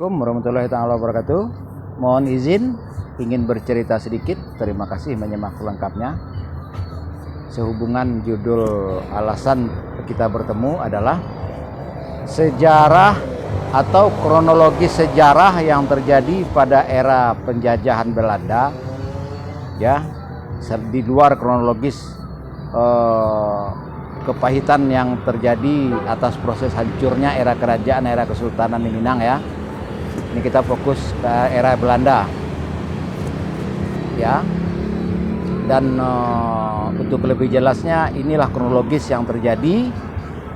Assalamualaikum warahmatullahi taala wabarakatuh. Mohon izin ingin bercerita sedikit. Terima kasih menyimak lengkapnya. Sehubungan judul alasan kita bertemu adalah sejarah atau kronologi sejarah yang terjadi pada era penjajahan Belanda, ya, di luar kronologis kepahitan yang terjadi atas proses hancurnya era kerajaan, era kesultanan di Minang, ya. Ini kita fokus ke era Belanda, ya. Dan untuk lebih jelasnya, inilah kronologis yang terjadi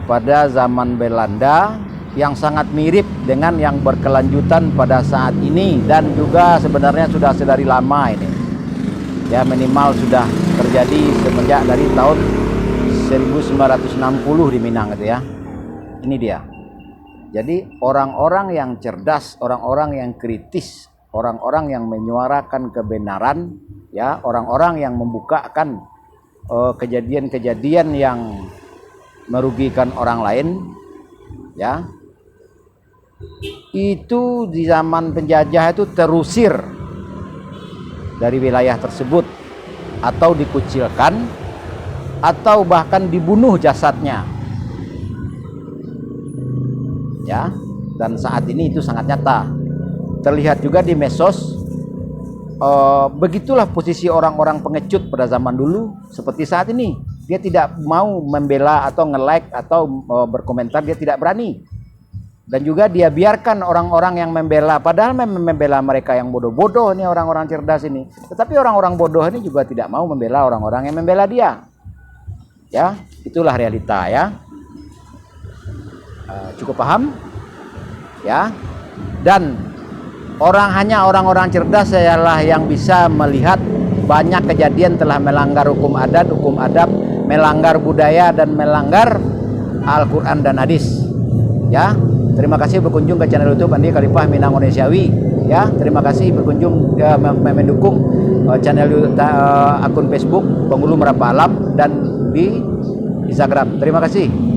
pada zaman Belanda yang sangat mirip dengan yang berkelanjutan pada saat ini, dan juga sebenarnya sudah sedari lama ini, ya, minimal sudah terjadi semenjak dari tahun 1960 di Minang itu, ya. Ini dia. Jadi orang-orang yang cerdas, orang-orang yang kritis, orang-orang yang menyuarakan kebenaran, ya, orang-orang yang membukakan kejadian-kejadian yang merugikan orang lain, ya, itu di zaman penjajah itu terusir dari wilayah tersebut, atau dikucilkan, atau bahkan dibunuh jasadnya, ya. Dan saat ini itu sangat nyata, terlihat juga di medsos. Begitulah posisi orang-orang pengecut pada zaman dulu seperti saat ini. Dia tidak mau membela atau nge-like atau berkomentar, dia tidak berani. Dan juga dia biarkan orang-orang yang membela, padahal membela mereka yang bodoh-bodoh, ini orang-orang cerdas ini. Tetapi orang-orang bodoh ini juga tidak mau membela orang-orang yang membela dia, ya. Itulah realita, ya. Cukup paham, ya. Dan hanya orang-orang cerdas ialah yang bisa melihat banyak kejadian telah melanggar hukum adat, melanggar budaya, dan melanggar Al-Quran dan hadis, ya. Terima kasih berkunjung ke channel YouTube Andi Khalifah Minang Indonesiawi, ya. Terima kasih berkunjung ke mendukung channel akun Facebook Penghulu Merapa Alam dan di Instagram. Terima kasih.